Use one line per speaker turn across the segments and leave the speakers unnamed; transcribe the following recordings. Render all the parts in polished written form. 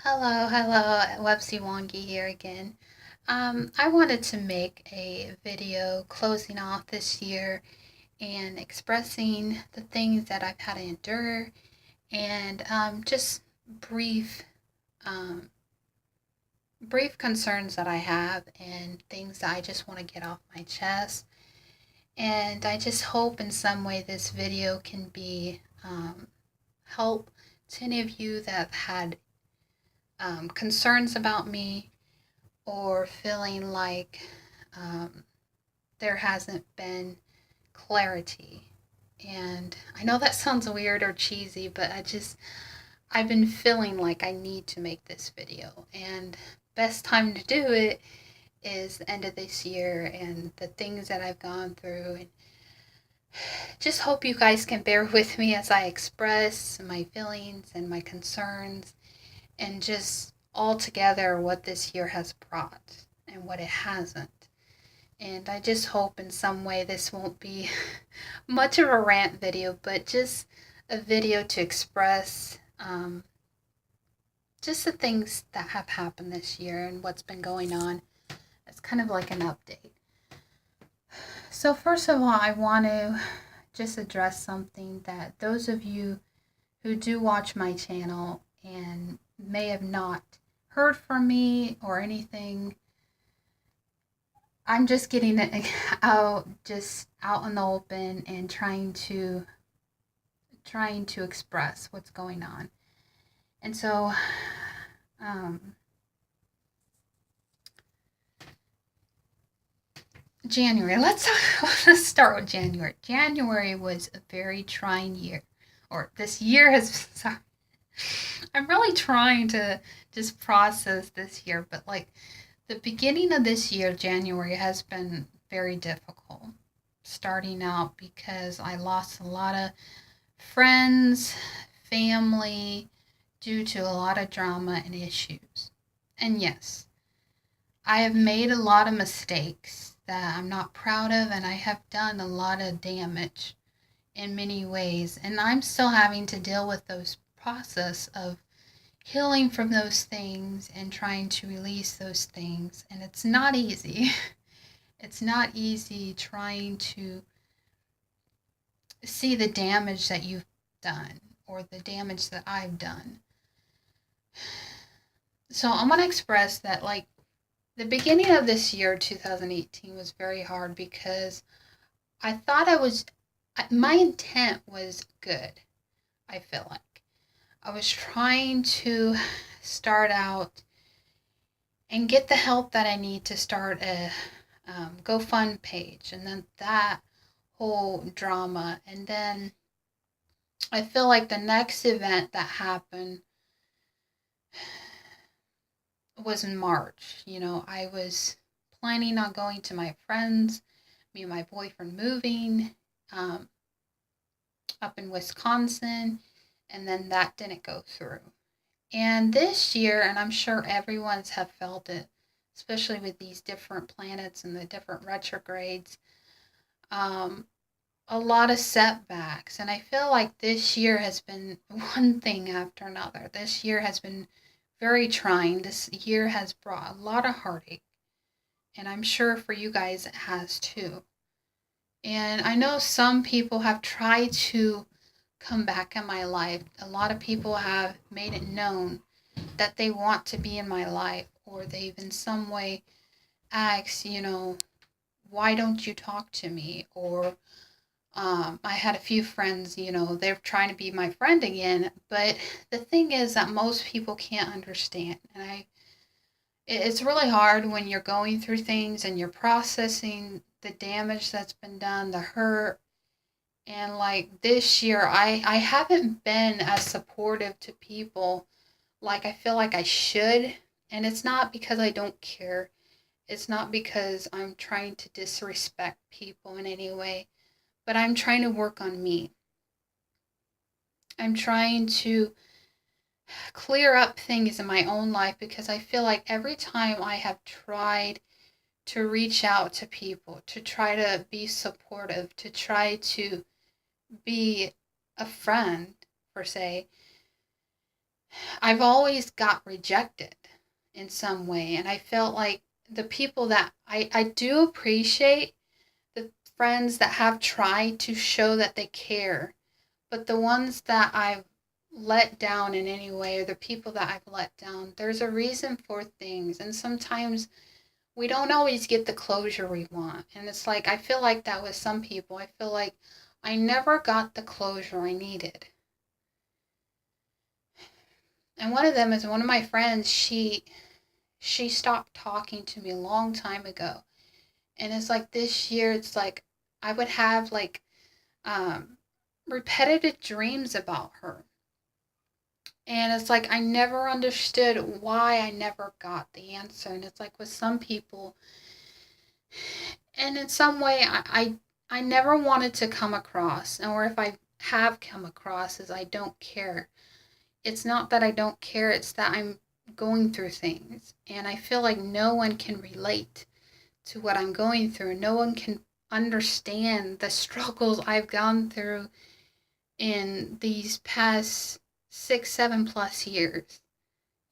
Hello, Webzy Wongie here again. I wanted to make a video closing off this year and expressing the things that I've had to endure and just brief, um, brief concerns that I have and things that I just want to get off my chest. And I just hope in some way this video can be help to any of you that had concerns about me or feeling like um, there hasn't been clarity. And I know that sounds weird or cheesy, but I've been feeling like I need to make this video. And best time to do it is the end of this year and the things that I've gone through. And just hope you guys can bear with me as I express my feelings and my concerns and just all together what this year has brought and what it hasn't. And I just hope in some way this won't be much of a rant video, but just a video to express just the things that have happened this year and what's been going on. It's kind of like an update. So, first of all, I want to just address something that those of you who do watch my channel and may have not heard from me or anything. I'm just getting it out in the open and trying to express what's going on. And so, January. Let's start with January. January was a very trying year, or this year has. Sorry, I'm really trying to just process this year, but like the beginning of this year, January, has been very difficult. Starting out because I lost a lot of friends, family, due to a lot of drama and issues. And yes, I have made a lot of mistakes that I'm not proud of, and I have done a lot of damage in many ways. And I'm still having to deal with those process of healing from those things and trying to release those things. And it's not easy. It's not easy trying to see the damage that you've done or the damage that I've done. So I'm going to express that, like, the beginning of this year, 2018, was very hard because I thought my intent was good, I feel like. I was trying to start out and get the help that I need to start a GoFund page, and then that whole drama. And then I feel like the next event that happened was in March. I was planning on going to my friends, me and my boyfriend moving up in Wisconsin, and then that didn't go through. And this year, and I'm sure everyone's have felt it, especially with these different planets and the different retrogrades, um, a lot of setbacks. And I feel like this year has been one thing after another. This year has been very trying. This year has brought a lot of heartache. And I'm sure for you guys it has too. And I know some people have tried to come back in my life. A lot of people have made it known that they want to be in my life, or they've in some way asked, why don't you talk to me? Or I had a few friends, they're trying to be my friend again. But the thing is that most people can't understand. And it's really hard when you're going through things and you're processing the damage that's been done, the hurt. And like this year, I haven't been as supportive to people like I feel like I should. And it's not because I don't care. It's not because I'm trying to disrespect people in any way, but I'm trying to work on me. I'm trying to clear up things in my own life because I feel like every time I have tried to reach out to people, to try to be supportive, to try to be a friend, per se, I've always got rejected in some way. And I felt like the people that I do appreciate the friends that have tried to show that they care, but the ones that I've let down in any way, or the people that I've let down, there's a reason for things. And sometimes we don't always get the closure we want. And it's like, I feel like that with some people. I feel like I never got the closure I needed. And one of them is one of my friends. She stopped talking to me a long time ago. And it's like this year, it's like I would have like um, repetitive dreams about her. And it's like I never understood why I never got the answer. And it's like with some people, and in some way, I never wanted to come across, or if I have come across, is I don't care. It's not that I don't care, it's that I'm going through things. And I feel like no one can relate to what I'm going through. No one can understand the struggles I've gone through in these past 6, 7 plus years.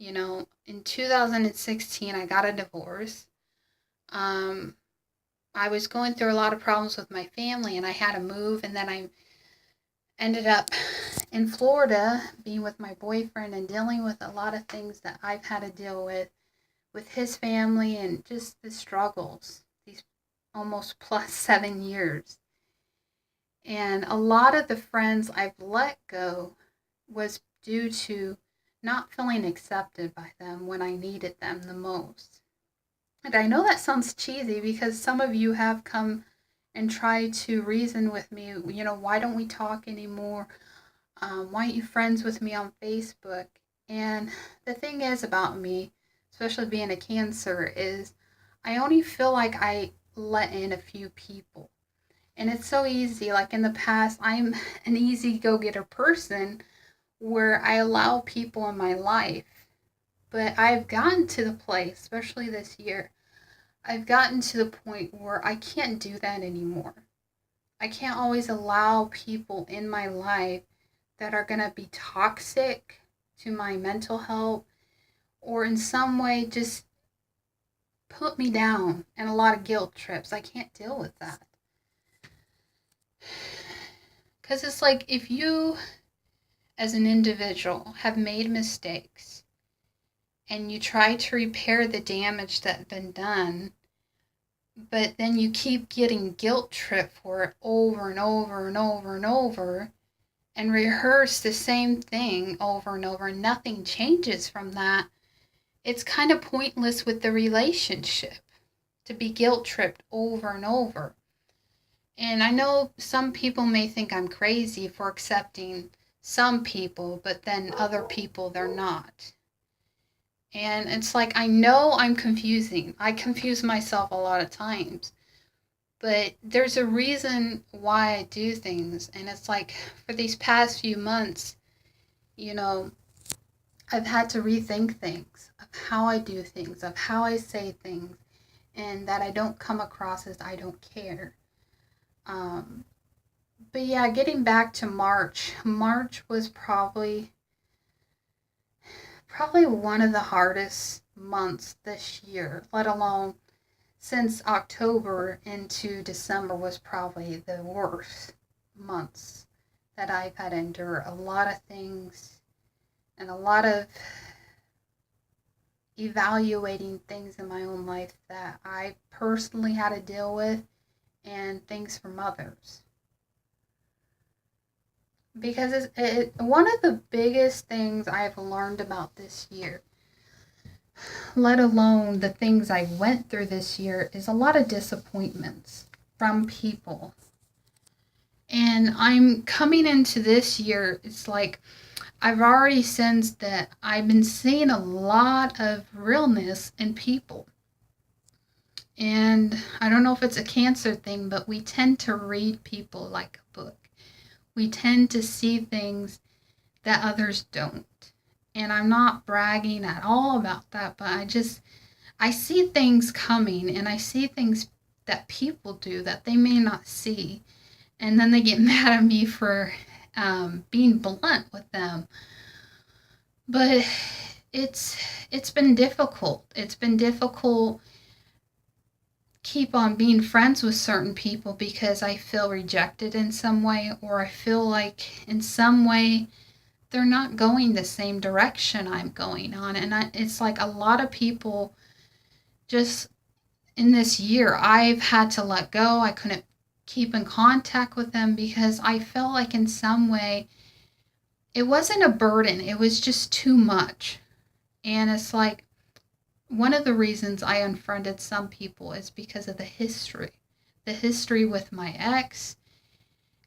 You know, in 2016, I got a divorce. Um, I was going through a lot of problems with my family, and I had to move, and then I ended up in Florida being with my boyfriend and dealing with a lot of things that I've had to deal with his family and just the struggles, these almost plus 7 years. And a lot of the friends I've let go was due to not feeling accepted by them when I needed them the most. And I know that sounds cheesy because some of you have come and tried to reason with me, you know, why don't we talk anymore? Why aren't you friends with me on Facebook? And the thing is about me, especially being a Cancer, is I only feel like I let in a few people. And it's so easy. Like in the past, I'm an easy go getter person where I allow people in my life. But I've gotten to the place, especially this year, I've gotten to the point where I can't do that anymore. I can't always allow people in my life that are going to be toxic to my mental health or in some way just put me down and a lot of guilt trips. I can't deal with that. Because it's like if you, as an individual, have made mistakes and you try to repair the damage that's been done, but then you keep getting guilt tripped for it over and over and over and over, and rehearse the same thing over and over, and nothing changes from that, it's kind of pointless with the relationship to be guilt tripped over and over. And I know some people may think I'm crazy for accepting some people, but then other people they're not. And it's like, I know I'm confusing. I confuse myself a lot of times. But there's a reason why I do things. And it's like, for these past few months, you know, I've had to rethink things of how I do things, of how I say things, and that I don't come across as I don't care. Um, but yeah, getting back to March, March was probably one of the hardest months this year, let alone since October into December was probably the worst months that I've had to endure. A lot of things and a lot of evaluating things in my own life that I personally had to deal with and things from others. Because one of the biggest things I've learned about this year, let alone the things I went through this year, is a lot of disappointments from people. And I'm coming into this year, it's like I've already sensed that I've been seeing a lot of realness in people. And I don't know if it's a Cancer thing, but we tend to read people like a book. We tend to see things that others don't. And I'm not bragging at all about that, but I see things coming and I see things that people do that they may not see. And then they get mad at me for being blunt with them. But it's it's been difficult. It's been difficult keep on being friends with certain people because I feel rejected in some way, or I feel like in some way they're not going the same direction I'm going on. And it's like a lot of people just in this year I've had to let go. I couldn't keep in contact with them because I felt like in some way it wasn't a burden, it was just too much. And it's like one of the reasons I unfriended some people is because of the history. The history with my ex.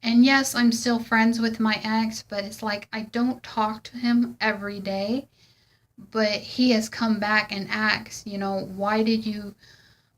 And yes, I'm still friends with my ex, but it's like I don't talk to him every day. But he has come back and asked, why did you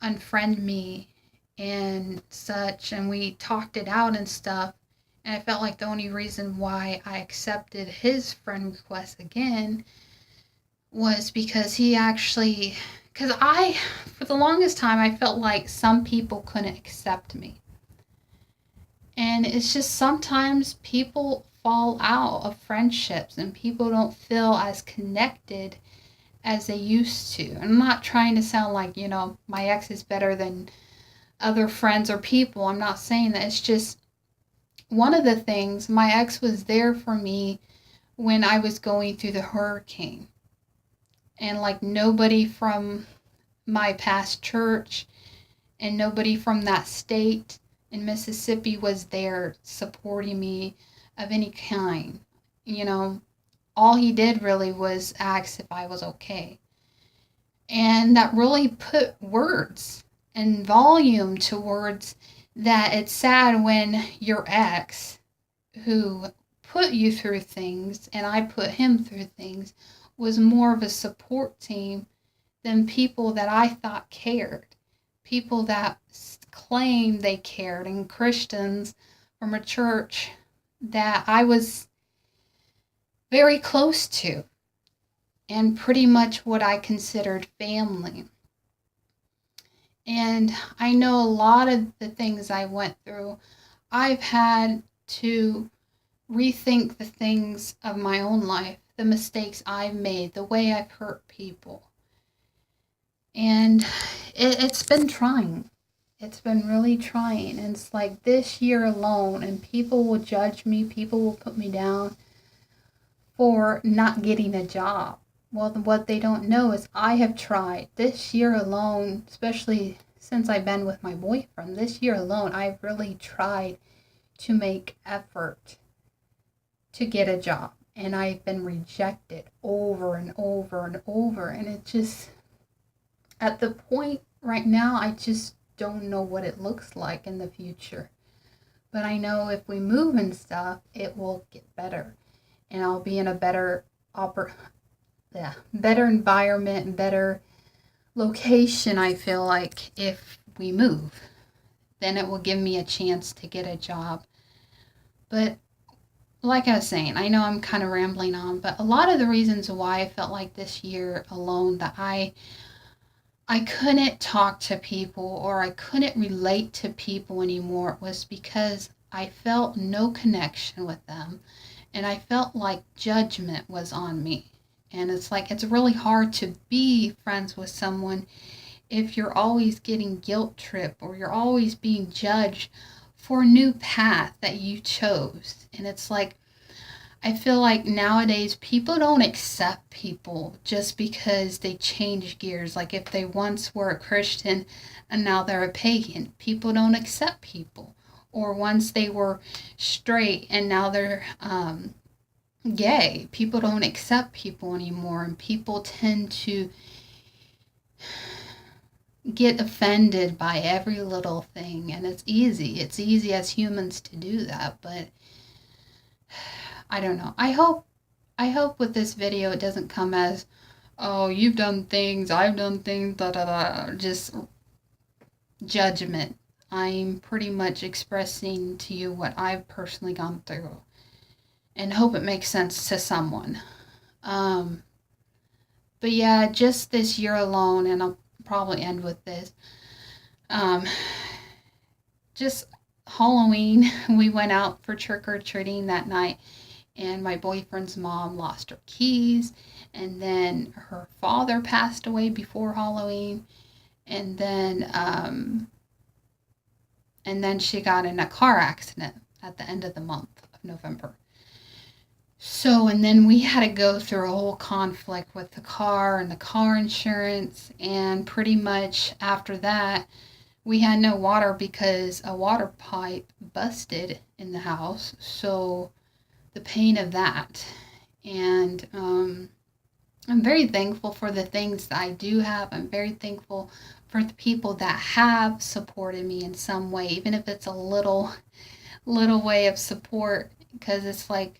unfriend me and such? And we talked it out and stuff. And I felt like the only reason why I accepted his friend request again was because he actually, because for the longest time, I felt like some people couldn't accept me. And it's just sometimes people fall out of friendships and people don't feel as connected as they used to. I'm not trying to sound like, my ex is better than other friends or people. I'm not saying that. It's just one of the things, my ex was there for me when I was going through the hurricane. And like nobody from my past church and nobody from that state in Mississippi was there supporting me of any kind. All he did really was ask if I was okay. And that really put words and volume to words that it's sad when your ex, who put you through things, and I put him through things, was more of a support team than people that I thought cared. People that claimed they cared, and Christians from a church that I was very close to, and pretty much what I considered family. And I know a lot of the things I went through, I've had to rethink the things of my own life, the mistakes I've made, the way I've hurt people. And it's been trying. It's been really trying. And it's like this year alone, and people will judge me, people will put me down for not getting a job. Well, what they don't know is I have tried this year alone, especially since I've been with my boyfriend, this year alone, I've really tried to make effort to get a job. And I've been rejected over and over and over. And it just, at the point right now, I just don't know what it looks like in the future. But I know if we move and stuff, it will get better. And I'll be in a better environment and better location, I feel like, if we move. Then it will give me a chance to get a job. But like I was saying, I know I'm kind of rambling on, but a lot of the reasons why I felt like this year alone that I couldn't talk to people or I couldn't relate to people anymore was because I felt no connection with them. And I felt like judgment was on me. And it's like, it's really hard to be friends with someone if you're always getting guilt tripped or you're always being judged for a new path that you chose. And it's like, I feel like nowadays people don't accept people just because they change gears. Like if they once were a Christian and now they're a pagan, people don't accept people. Or once they were straight and now they're gay, people don't accept people anymore. And people tend to get offended by every little thing. And it's easy as humans to do that. But I don't know. I hope with this video it doesn't come as, oh, you've done things, I've done things, da da da, just judgment. I'm pretty much expressing to you what I've personally gone through and hope it makes sense to someone. But yeah, just this year alone, and I'll probably end with this. Just Halloween, we went out for trick-or-treating that night. and my boyfriend's mom lost her keys, and then her father passed away before Halloween, and then she got in a car accident at the end of the month of November. So, and then we had to go through a whole conflict with the car and the car insurance, and pretty much after that, we had no water because a water pipe busted in the house. So, the pain of that. And I'm very thankful for the things that I do have. I'm very thankful for the people that have supported me in some way, even if it's a little way of support, because it's like,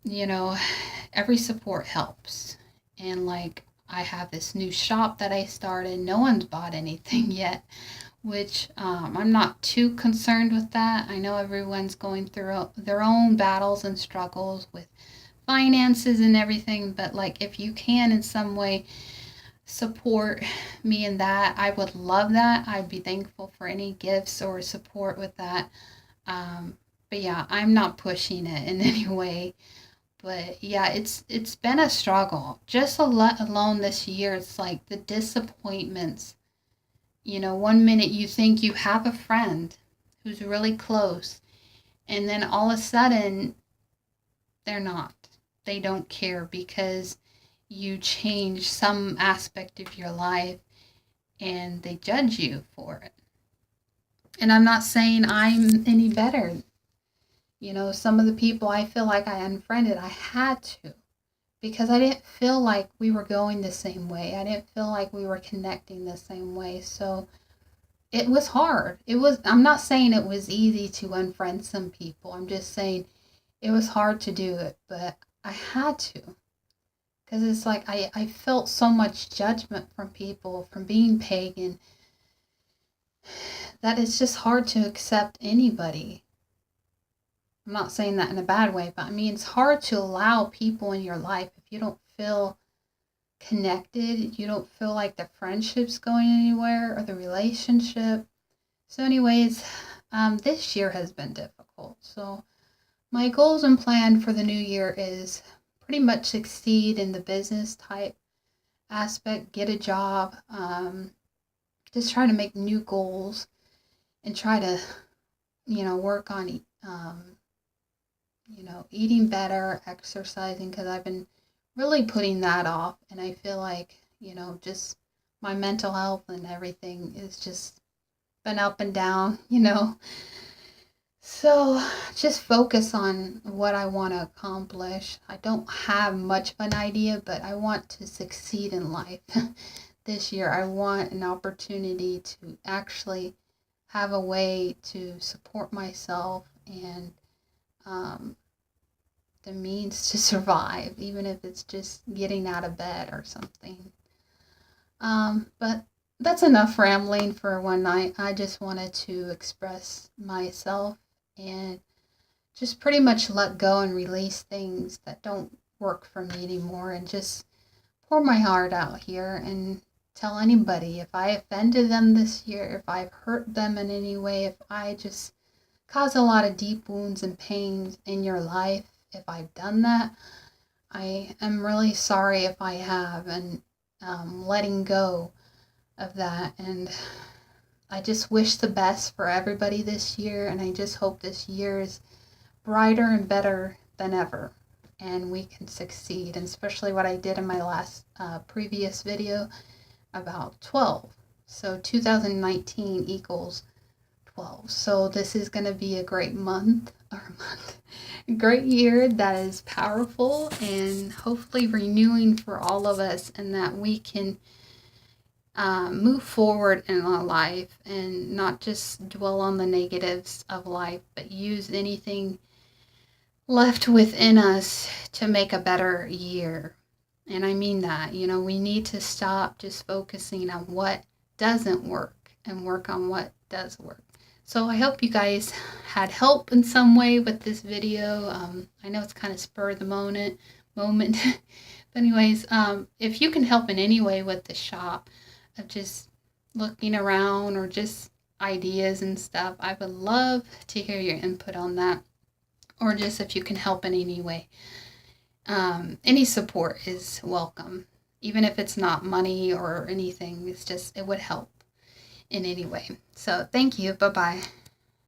you know, every support helps. And like, I have this new shop that I started. No one's bought anything yet, which I'm not too concerned with that. I know everyone's going through their own battles and struggles with finances and everything, but like, if you can in some way support me in that, I would love that. I'd be thankful for any gifts or support with that. But yeah, I'm not pushing it in any way. But yeah, it's been a struggle. Just alone this year, it's like the disappointments. One minute you think you have a friend who's really close, and then all of a sudden they're not. They don't care because you change some aspect of your life and they judge you for it. And I'm not saying I'm any better. Some of the people I feel like I unfriended, I had to, because I didn't feel like we were going the same way. I didn't feel like we were connecting the same way. So it was hard. I'm not saying it was easy to unfriend some people. I'm just saying it was hard to do it, but I had to. Because it's like I felt so much judgment from people, from being pagan, that it's just hard to accept anybody. I'm not saying that in a bad way, but I mean, it's hard to allow people in your life if you don't feel connected, you don't feel like the friendship's going anywhere or the relationship. So anyways, this year has been difficult. So my goals and plan for the new year is pretty much succeed in the business type aspect, get a job, just try to make new goals and try to, work on, eating better, exercising, because I've been really putting that off. And I feel like, just my mental health and everything is just been up and down. So just focus on what I want to accomplish. I don't have much of an idea, but I want to succeed in life this year. I want an opportunity to actually have a way to support myself and the means to survive, even if it's just getting out of bed or something. But that's enough rambling for one night. I just wanted to express myself and just pretty much let go and release things that don't work for me anymore, and just pour my heart out here and tell anybody if I offended them this year, if I've hurt them in any way, if I just cause a lot of deep wounds and pains in your life, if I've done that, I am really sorry if I have, and letting go of that. And I just wish the best for everybody this year, and I just hope this year is brighter and better than ever, and we can succeed. And especially what I did in my last previous video about 12. So 2019 equals 12. So this is going to be a great great year that is powerful and hopefully renewing for all of us, and that we can move forward in our life and not just dwell on the negatives of life, but use anything left within us to make a better year. And I mean that, we need to stop just focusing on what doesn't work and work on what does work. So I hope you guys had help in some way with this video. I know it's kind of spur of the moment. But anyways, if you can help in any way with the shop, of just looking around or just ideas and stuff, I would love to hear your input on that. or just if you can help in any way. Any support is welcome, even if it's not money or anything. It's just, it would help in any way. So thank you. Bye bye.